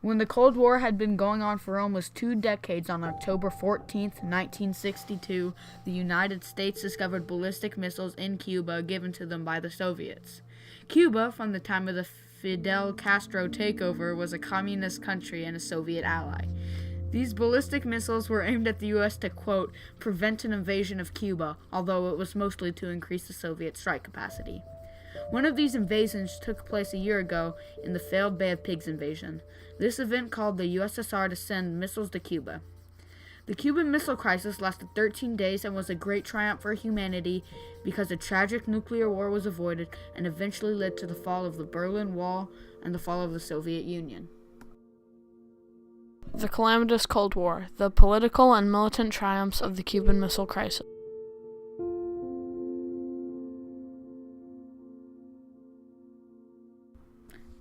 When the Cold War had been going on for almost 2 decades, on October 14, 1962, the United States discovered ballistic missiles in Cuba given to them by the Soviets. Cuba, from the time of the Fidel Castro takeover, was a communist country and a Soviet ally. These ballistic missiles were aimed at the U.S. to, quote, prevent an invasion of Cuba, although it was mostly to increase the Soviet strike capacity. One of these invasions took place a year ago in the failed Bay of Pigs invasion. This event called the USSR to send missiles to Cuba. The Cuban Missile Crisis lasted 13 days and was a great triumph for humanity because a tragic nuclear war was avoided and eventually led to the fall of the Berlin Wall and the fall of the Soviet Union. The calamitous Cold War, the political and militant triumphs of the Cuban Missile Crisis.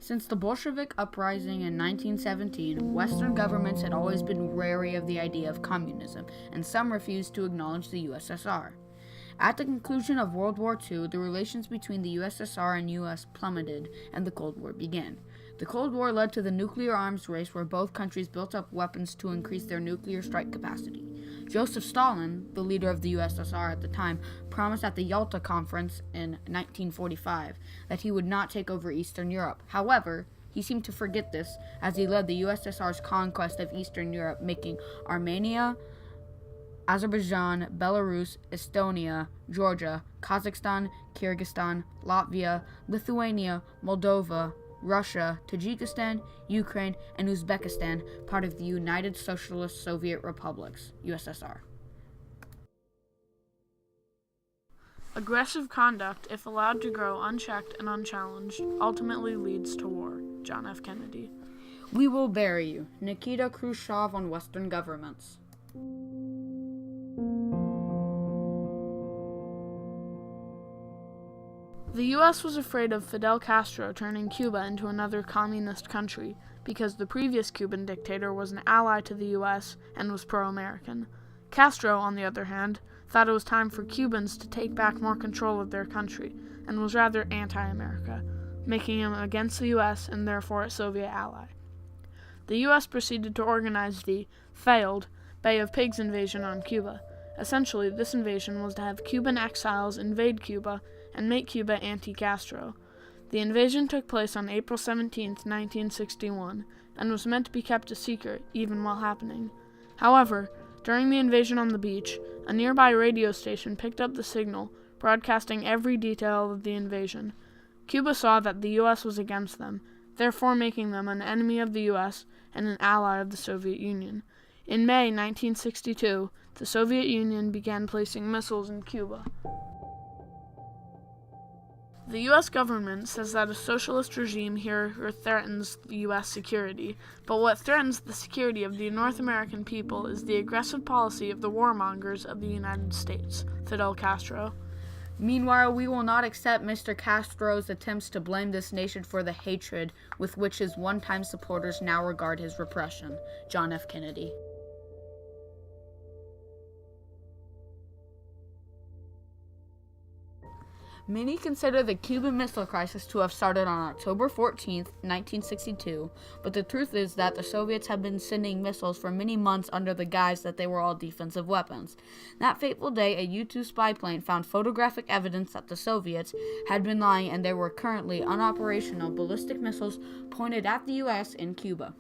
Since the Bolshevik uprising in 1917, Western governments had always been wary of the idea of communism, and some refused to acknowledge the USSR. At the conclusion of World War II, the relations between the USSR and US plummeted, and the Cold War began. The Cold War led to the nuclear arms race, where both countries built up weapons to increase their nuclear strike capacity. Joseph Stalin, the leader of the USSR at the time, promised at the Yalta Conference in 1945 that he would not take over Eastern Europe. However, he seemed to forget this as he led the USSR's conquest of Eastern Europe, making Armenia, Azerbaijan, Belarus, Estonia, Georgia, Kazakhstan, Kyrgyzstan, Latvia, Lithuania, Moldova, Russia, Tajikistan, Ukraine, and Uzbekistan part of the United Socialist Soviet Republics, USSR. Aggressive conduct, if allowed to grow unchecked and unchallenged, ultimately leads to war. John F. Kennedy. We will bury you. Nikita Khrushchev on Western governments. The U.S. was afraid of Fidel Castro turning Cuba into another communist country because the previous Cuban dictator was an ally to the U.S. and was pro-American. Castro, on the other hand, thought it was time for Cubans to take back more control of their country and was rather anti-America, making him against the U.S. and therefore a Soviet ally. The U.S. proceeded to organize the failed Bay of Pigs invasion on Cuba. Essentially, this invasion was to have Cuban exiles invade Cuba and make Cuba anti-Castro. The invasion took place on April 17, 1961, and was meant to be kept a secret even while happening. However, during the invasion on the beach, a nearby radio station picked up the signal, broadcasting every detail of the invasion. Cuba saw that the U.S. was against them, therefore making them an enemy of the U.S. and an ally of the Soviet Union. In May 1962, the Soviet Union began placing missiles in Cuba. The U.S. government says that a socialist regime here threatens the U.S. security, but what threatens the security of the North American people is the aggressive policy of the warmongers of the United States, Fidel Castro. Meanwhile, we will not accept Mr. Castro's attempts to blame this nation for the hatred with which his one-time supporters now regard his repression. John F. Kennedy. Many consider the Cuban Missile Crisis to have started on October 14, 1962, but the truth is that the Soviets have been sending missiles for many months under the guise that they were all defensive weapons. That fateful day, a U-2 spy plane found photographic evidence that the Soviets had been lying and there were currently unoperational ballistic missiles pointed at the U.S. in Cuba.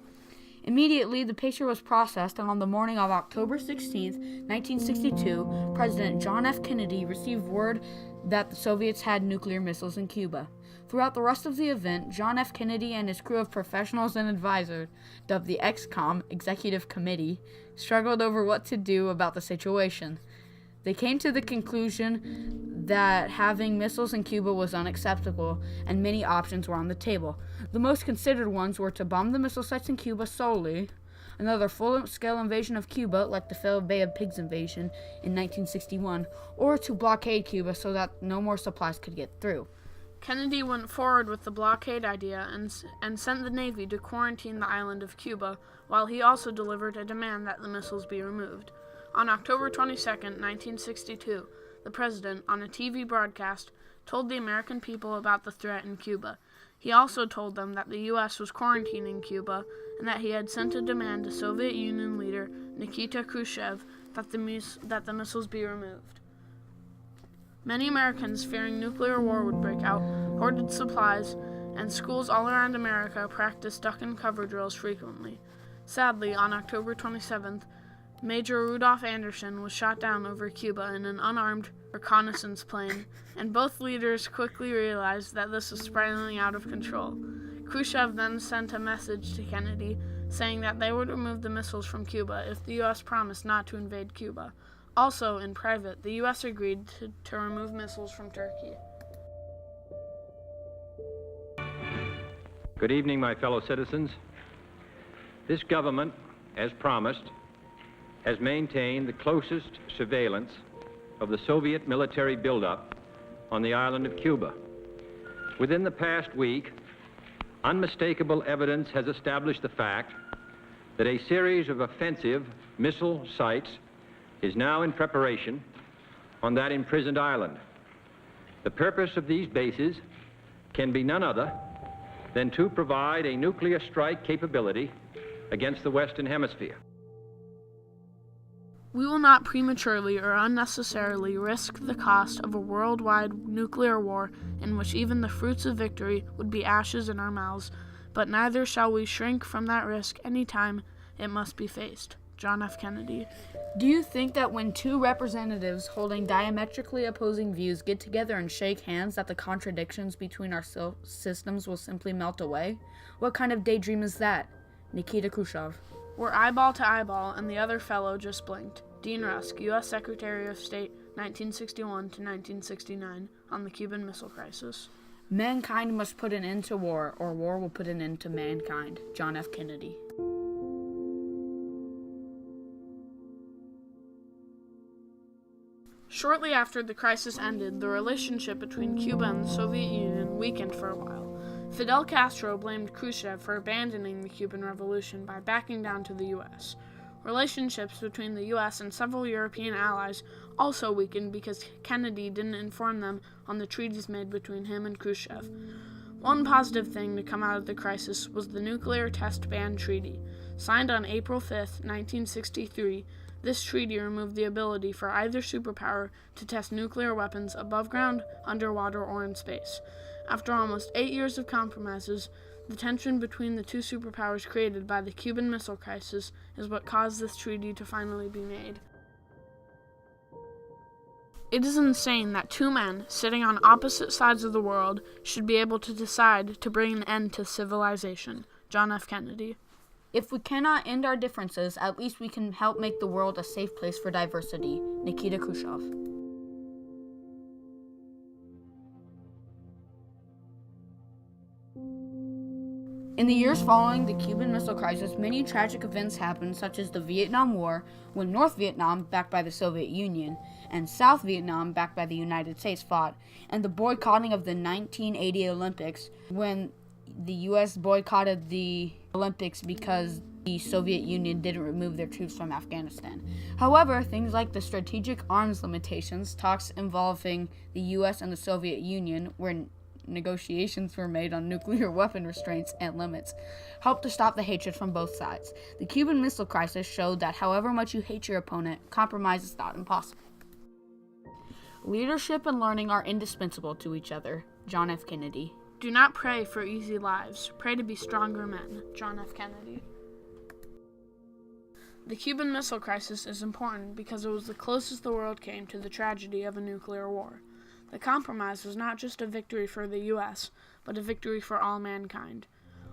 Immediately, the picture was processed, and on the morning of October 16, 1962, President John F. Kennedy received word that the Soviets had nuclear missiles in Cuba. Throughout the rest of the event, John F. Kennedy and his crew of professionals and advisors, dubbed the ExComm Executive Committee, struggled over what to do about the situation. They came to the conclusion that having missiles in Cuba was unacceptable, and many options were on the table. The most considered ones were to bomb the missile sites in Cuba solely, another full-scale invasion of Cuba, like the failed Bay of Pigs invasion in 1961, or to blockade Cuba so that no more supplies could get through. Kennedy went forward with the blockade idea and sent the Navy to quarantine the island of Cuba, while he also delivered a demand that the missiles be removed. On October 22, 1962, the President, on a TV broadcast, told the American people about the threat in Cuba. He also told them that the U.S. was quarantining Cuba and that he had sent a demand to Soviet Union leader Nikita Khrushchev that the missiles be removed. Many Americans, fearing nuclear war would break out, hoarded supplies, and schools all around America practiced duck-and-cover drills frequently. Sadly, on October 27th, Major Rudolph Anderson was shot down over Cuba in an unarmed reconnaissance plane, and both leaders quickly realized that this was spiraling out of control. Khrushchev then sent a message to Kennedy saying that they would remove the missiles from Cuba if the U.S. promised not to invade Cuba. Also, in private, the U.S. agreed to remove missiles from Turkey. Good evening, my fellow citizens. This government, as promised, has maintained the closest surveillance of the Soviet military buildup on the island of Cuba. Within the past week, unmistakable evidence has established the fact that a series of offensive missile sites is now in preparation on that imprisoned island. The purpose of these bases can be none other than to provide a nuclear strike capability against the Western Hemisphere. We will not prematurely or unnecessarily risk the cost of a worldwide nuclear war in which even the fruits of victory would be ashes in our mouths, but neither shall we shrink from that risk any time it must be faced. John F. Kennedy. Do you think that when two representatives holding diametrically opposing views get together and shake hands that the contradictions between our systems will simply melt away? What kind of daydream is that? Nikita Khrushchev. We're eyeball to eyeball, and the other fellow just blinked. Dean Rusk, U.S. Secretary of State, 1961 to 1969, on the Cuban Missile Crisis. Mankind must put an end to war, or war will put an end to mankind. John F. Kennedy. Shortly after the crisis ended, the relationship between Cuba and the Soviet Union weakened for a while. Fidel Castro blamed Khrushchev for abandoning the Cuban Revolution by backing down to the U.S. Relationships between the U.S. and several European allies also weakened because Kennedy didn't inform them on the treaties made between him and Khrushchev. One positive thing to come out of the crisis was the Nuclear Test Ban Treaty. Signed on April 5, 1963, this treaty removed the ability for either superpower to test nuclear weapons above ground, underwater, or in space. After almost 8 years of compromises, the tension between the two superpowers created by the Cuban Missile Crisis is what caused this treaty to finally be made. It is insane that two men sitting on opposite sides of the world should be able to decide to bring an end to civilization. John F. Kennedy. If we cannot end our differences, at least we can help make the world a safe place for diversity. Nikita Khrushchev. In the years following the Cuban Missile Crisis, many tragic events happened, such as the Vietnam War, when North Vietnam, backed by the Soviet Union, and South Vietnam, backed by the United States, fought, and the boycotting of the 1980 Olympics, when the U.S. boycotted the Olympics because the Soviet Union didn't remove their troops from Afghanistan. However, things like the strategic arms limitations, talks involving the U.S. and the Soviet Union, where negotiations were made on nuclear weapon restraints and limits, helped to stop the hatred from both sides. The Cuban Missile Crisis showed that however much you hate your opponent, compromise is not impossible. Leadership and learning are indispensable to each other. John F. Kennedy. Do not pray for easy lives. Pray to be stronger men. John F. Kennedy. The Cuban Missile Crisis is important because it was the closest the world came to the tragedy of a nuclear war. The compromise was not just a victory for the U.S., but a victory for all mankind.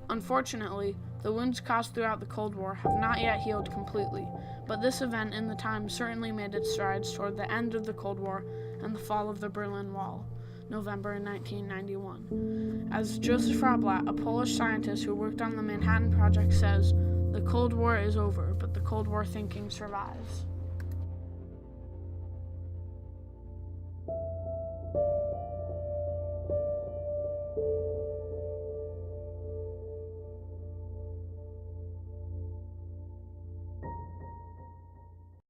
Unfortunately, the wounds caused throughout the Cold War have not yet healed completely, but this event in the time certainly made its strides toward the end of the Cold War and the fall of the Berlin Wall, November 1991. As Joseph Roblat, a Polish scientist who worked on the Manhattan Project, says, "The Cold War is over, but the Cold War thinking survives."